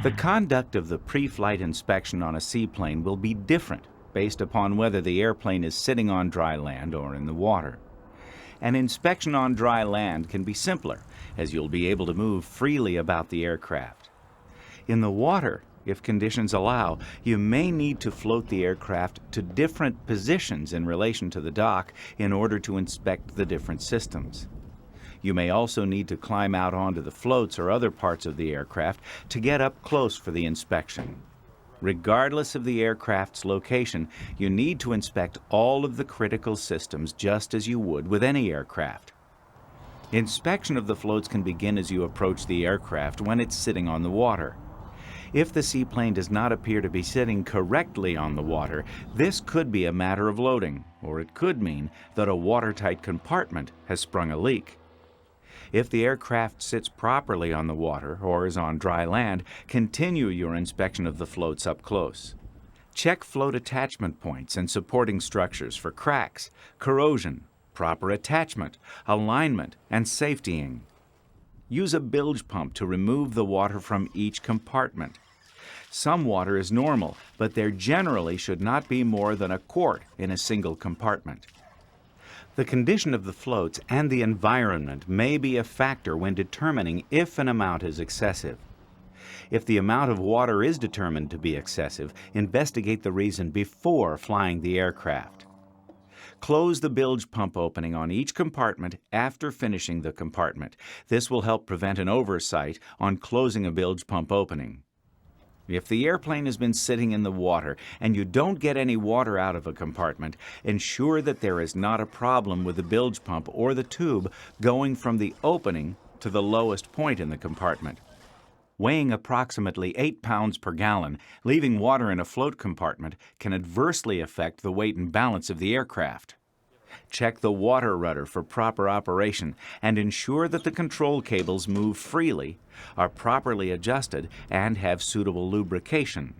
The conduct of the pre-flight inspection on a seaplane will be different based upon whether the airplane is sitting on dry land or in the water. An inspection on dry land can be simpler, as you'll be able to move freely about the aircraft. In the water, if conditions allow, you may need to float the aircraft to different positions in relation to the dock in order to inspect the different systems. You may also need to climb out onto the floats or other parts of the aircraft to get up close for the inspection. Regardless of the aircraft's location, you need to inspect all of the critical systems just as you would with any aircraft. Inspection of the floats can begin as you approach the aircraft when it's sitting on the water. If the seaplane does not appear to be sitting correctly on the water, this could be a matter of loading, or it could mean that a watertight compartment has sprung a leak. If the aircraft sits properly on the water or is on dry land, continue your inspection of the floats up close. Check float attachment points and supporting structures for cracks, corrosion, proper attachment, alignment, and safetying. Use a bilge pump to remove the water from each compartment. Some water is normal, but there generally should not be more than a quart in a single compartment. The condition of the floats and the environment may be a factor when determining if an amount is excessive. If the amount of water is determined to be excessive, investigate the reason before flying the aircraft. Close the bilge pump opening on each compartment after finishing the compartment. This will help prevent an oversight on closing a bilge pump opening. If the airplane has been sitting in the water and you don't get any water out of a compartment, ensure that there is not a problem with the bilge pump or the tube going from the opening to the lowest point in the compartment. Weighing approximately 8 pounds per gallon, leaving water in a float compartment can adversely affect the weight and balance of the aircraft. Check the water rudder for proper operation and ensure that the control cables move freely, are properly adjusted, and have suitable lubrication.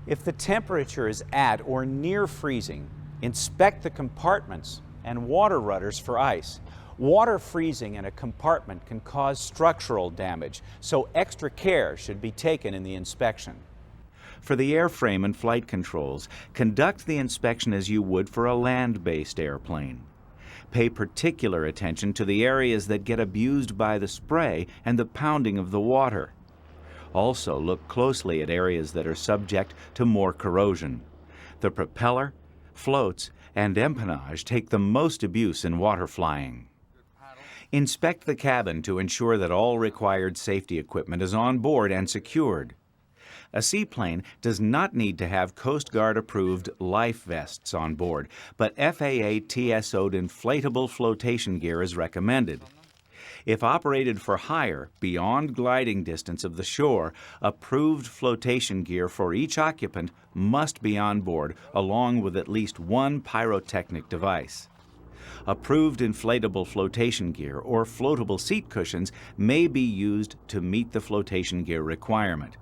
If the temperature is at or near freezing, inspect the compartments and water rudders for ice. Water freezing in a compartment can cause structural damage, so extra care should be taken in the inspection. For the airframe and flight controls, conduct the inspection as you would for a land-based airplane. Pay particular attention to the areas that get abused by the spray and the pounding of the water. Also, look closely at areas that are subject to more corrosion. The propeller, floats, and empennage take the most abuse in water flying. Inspect the cabin to ensure that all required safety equipment is on board and secured. A seaplane does not need to have Coast Guard-approved life vests on board, but FAA TSO'd inflatable flotation gear is recommended. If operated for hire, beyond gliding distance of the shore, approved flotation gear for each occupant must be on board, along with at least one pyrotechnic device. Approved inflatable flotation gear or floatable seat cushions may be used to meet the flotation gear requirement.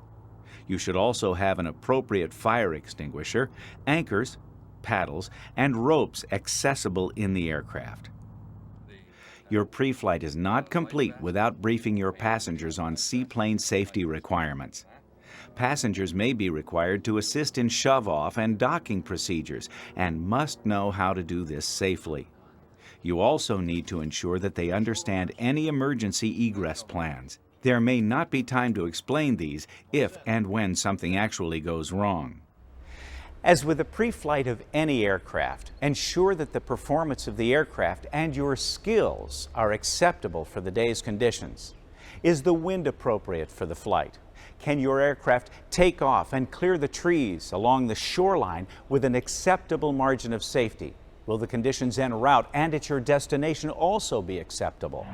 You should also have an appropriate fire extinguisher, anchors, paddles, and ropes accessible in the aircraft. Your pre-flight is not complete without briefing your passengers on seaplane safety requirements. Passengers may be required to assist in shove-off and docking procedures and must know how to do this safely. You also need to ensure that they understand any emergency egress plans. There may not be time to explain these if and when something actually goes wrong. As with the pre-flight of any aircraft, ensure that the performance of the aircraft and your skills are acceptable for the day's conditions. Is the wind appropriate for the flight? Can your aircraft take off and clear the trees along the shoreline with an acceptable margin of safety? Will the conditions en route and at your destination also be acceptable?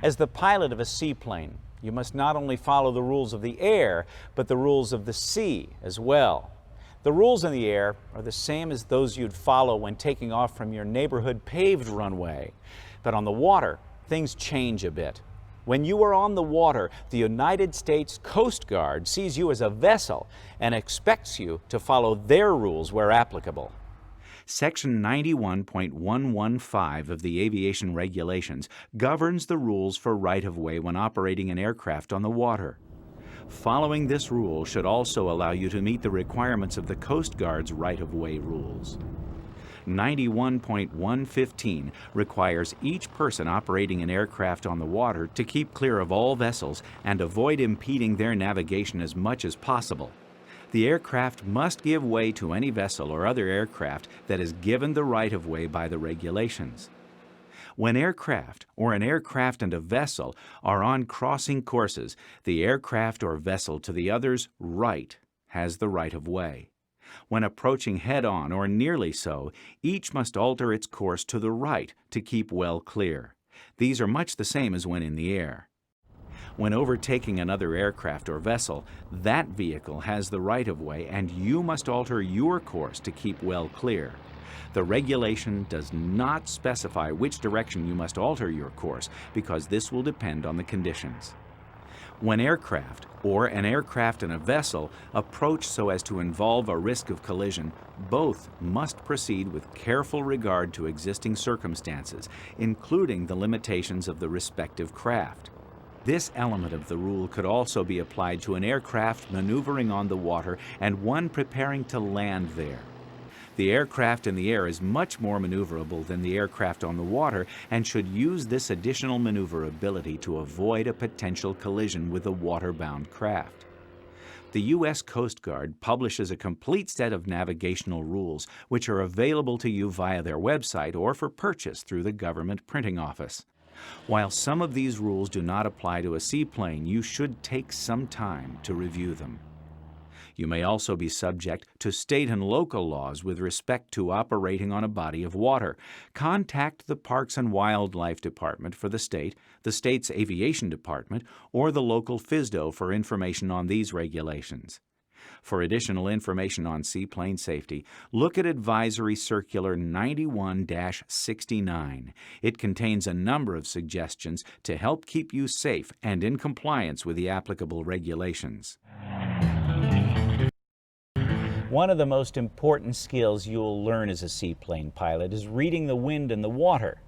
As the pilot of a seaplane, you must not only follow the rules of the air, but the rules of the sea as well. The rules in the air are the same as those you'd follow when taking off from your neighborhood paved runway. But on the water, things change a bit. When you are on the water, the United States Coast Guard sees you as a vessel and expects you to follow their rules where applicable. Section 91.115 of the Aviation Regulations governs the rules for right-of-way when operating an aircraft on the water. Following this rule should also allow you to meet the requirements of the Coast Guard's right-of-way rules. 91.115 requires each person operating an aircraft on the water to keep clear of all vessels and avoid impeding their navigation as much as possible. The aircraft must give way to any vessel or other aircraft that is given the right-of-way by the regulations. When aircraft or an aircraft and a vessel are on crossing courses, the aircraft or vessel to the other's right has the right-of-way. When approaching head-on or nearly so, each must alter its course to the right to keep well clear. These are much the same as when in the air. When overtaking another aircraft or vessel, that vehicle has the right-of-way and you must alter your course to keep well clear. The regulation does not specify which direction you must alter your course because this will depend on the conditions. When aircraft or an aircraft and a vessel approach so as to involve a risk of collision, both must proceed with careful regard to existing circumstances, including the limitations of the respective craft. This element of the rule could also be applied to an aircraft maneuvering on the water and one preparing to land there. The aircraft in the air is much more maneuverable than the aircraft on the water and should use this additional maneuverability to avoid a potential collision with a water-bound craft. The U.S. Coast Guard publishes a complete set of navigational rules which are available to you via their website or for purchase through the government printing office. While some of these rules do not apply to a seaplane, you should take some time to review them. You may also be subject to state and local laws with respect to operating on a body of water. Contact the Parks and Wildlife Department for the state's Aviation Department, or the local FSDO for information on these regulations. For additional information on seaplane safety, look at Advisory Circular 91-69. It contains a number of suggestions to help keep you safe and in compliance with the applicable regulations. One of the most important skills you'll learn as a seaplane pilot is reading the wind and the water.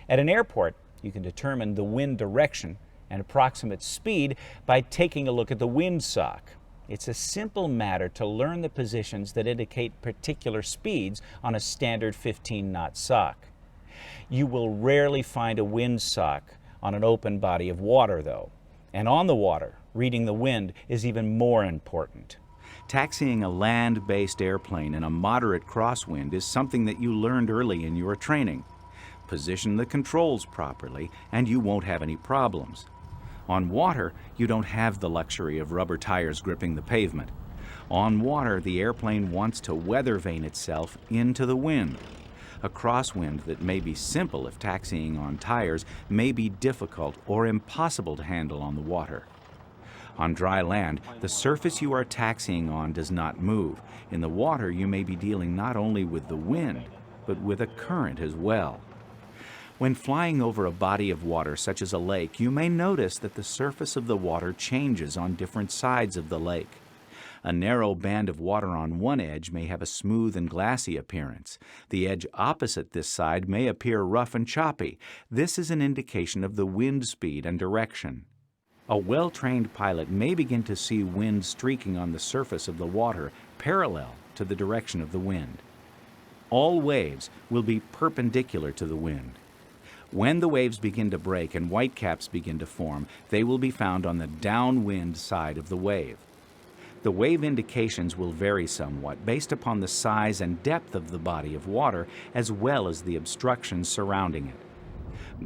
At an airport, you can determine the wind direction and approximate speed by taking a look at the windsock. It's a simple matter to learn the positions that indicate particular speeds on a standard 15-knot sock. You will rarely find a windsock on an open body of water, though. And on the water, reading the wind is even more important. Taxiing a land-based airplane in a moderate crosswind is something that you learned early in your training. Position the controls properly and you won't have any problems. On water, you don't have the luxury of rubber tires gripping the pavement. On water, the airplane wants to weather vane itself into the wind. A crosswind that may be simple if taxiing on tires may be difficult or impossible to handle on the water. On dry land, the surface you are taxiing on does not move. In the water, you may be dealing not only with the wind, but with a current as well. When flying over a body of water such as a lake, you may notice that the surface of the water changes on different sides of the lake. A narrow band of water on one edge may have a smooth and glassy appearance. The edge opposite this side may appear rough and choppy. This is an indication of the wind speed and direction. A well-trained pilot may begin to see wind streaking on the surface of the water parallel to the direction of the wind. All waves will be perpendicular to the wind. When the waves begin to break and whitecaps begin to form, they will be found on the downwind side of the wave. The wave indications will vary somewhat based upon the size and depth of the body of water as well as the obstructions surrounding it.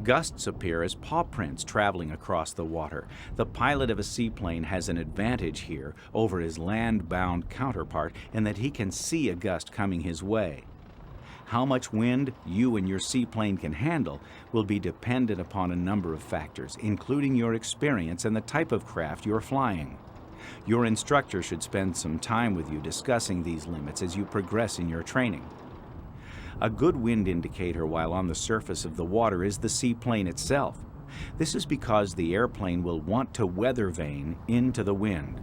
Gusts appear as paw prints traveling across the water. The pilot of a seaplane has an advantage here over his land-bound counterpart in that he can see a gust coming his way. How much wind you and your seaplane can handle will be dependent upon a number of factors, including your experience and the type of craft you're flying. Your instructor should spend some time with you discussing these limits as you progress in your training. A good wind indicator while on the surface of the water is the seaplane itself. This is because the airplane will want to weather vane into the wind.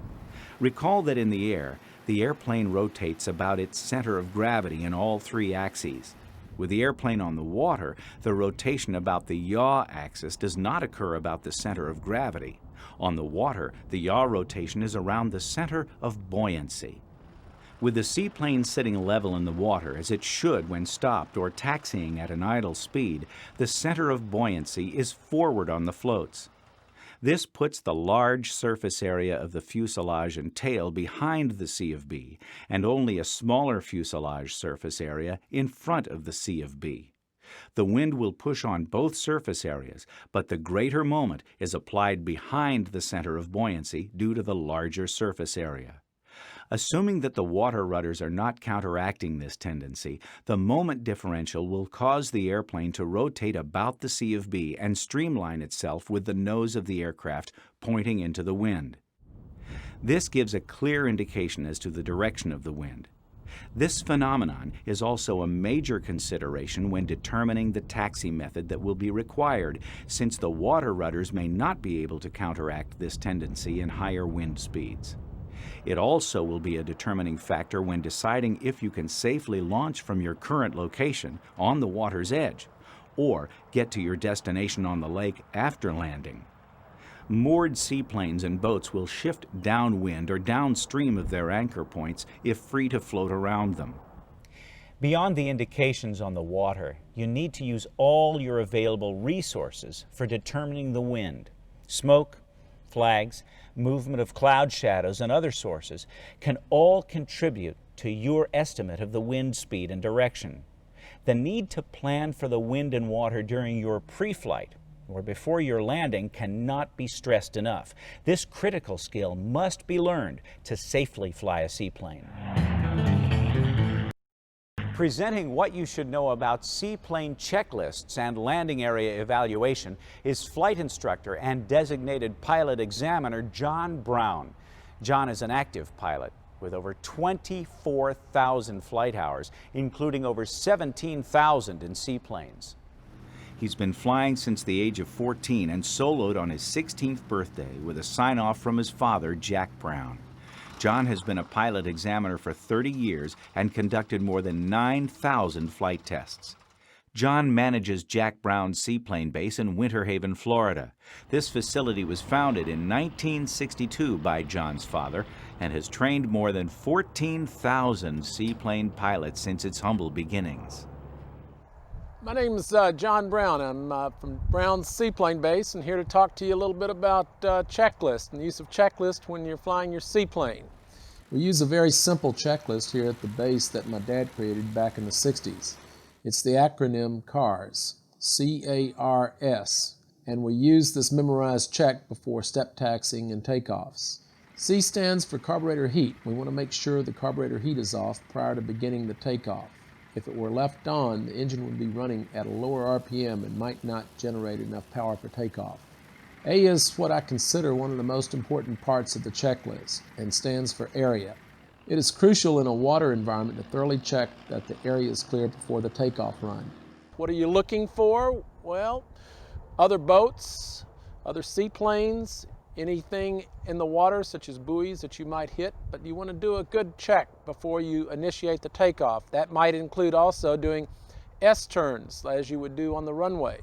Recall that in the air, the airplane rotates about its center of gravity in all three axes. With the airplane on the water, the rotation about the yaw axis does not occur about the center of gravity. On the water, the yaw rotation is around the center of buoyancy. With the seaplane sitting level in the water, as it should when stopped or taxiing at an idle speed, the center of buoyancy is forward on the floats. This puts the large surface area of the fuselage and tail behind the C of B, and only a smaller fuselage surface area in front of the C of B. The wind will push on both surface areas, but the greater moment is applied behind the center of buoyancy due to the larger surface area. Assuming that the water rudders are not counteracting this tendency, the moment differential will cause the airplane to rotate about the C of B and streamline itself with the nose of the aircraft pointing into the wind. This gives a clear indication as to the direction of the wind. This phenomenon is also a major consideration when determining the taxi method that will be required, since the water rudders may not be able to counteract this tendency in higher wind speeds. It also will be a determining factor when deciding if you can safely launch from your current location on the water's edge, or get to your destination on the lake after landing. Moored seaplanes and boats will shift downwind or downstream of their anchor points if free to float around them. Beyond the indications on the water, you need to use all your available resources for determining the wind. Smoke, flags, movement of cloud shadows, and other sources can all contribute to your estimate of the wind speed and direction. The need to plan for the wind and water during your pre-flight or before your landing cannot be stressed enough. This critical skill must be learned to safely fly a seaplane. Presenting what you should know about seaplane checklists and landing area evaluation is flight instructor and designated pilot examiner John Brown. John is an active pilot with over 24,000 flight hours, including over 17,000 in seaplanes. He's been flying since the age of 14 and soloed on his 16th birthday with a sign-off from his father, Jack Brown. John has been a pilot examiner for 30 years and conducted more than 9,000 flight tests. John manages Jack Brown's seaplane base in Winter Haven, Florida. This facility was founded in 1962 by John's father and has trained more than 14,000 seaplane pilots since its humble beginnings. My name is John Brown. I'm from Brown's Seaplane Base and here to talk to you a little bit about checklists and the use of checklists when you're flying your seaplane. We use a very simple checklist here at the base that my dad created back in the 60s. It's the acronym CARS, C-A-R-S, and we use this memorized check before step taxiing and takeoffs. C stands for carburetor heat. We want to make sure the carburetor heat is off prior to beginning the takeoff. If it were left on, the engine would be running at a lower RPM and might not generate enough power for takeoff. A is what I consider one of the most important parts of the checklist and stands for area. It is crucial in a water environment to thoroughly check that the area is clear before the takeoff run. What are you looking for? Well, other boats, other seaplanes, anything in the water such as buoys that you might hit, but you want to do a good check before you initiate the takeoff. That might include also doing S-turns as you would do on the runway.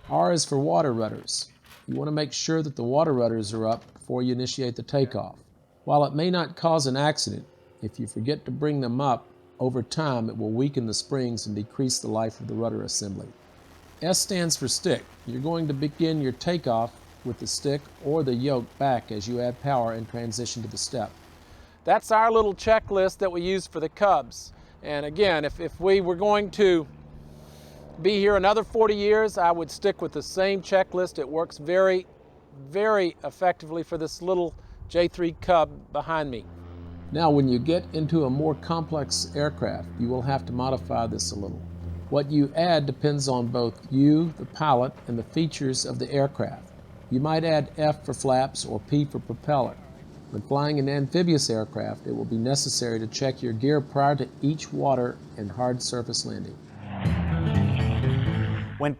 R is for water rudders. You want to make sure that the water rudders are up before you initiate the takeoff. While it may not cause an accident, if you forget to bring them up, over time it will weaken the springs and decrease the life of the rudder assembly. S stands for stick. You're going to begin your takeoff with the stick or the yoke back as you add power and transition to the step. That's our little checklist that we use for the Cubs. And again, if we were going to be here another 40 years, I would stick with the same checklist. It works very, very effectively for this little J3 Cub behind me. Now, when you get into a more complex aircraft, you will have to modify this a little. What you add depends on both you, the pilot, and the features of the aircraft. You might add F for flaps or P for propeller. When flying an amphibious aircraft, it will be necessary to check your gear prior to each water and hard surface landing. When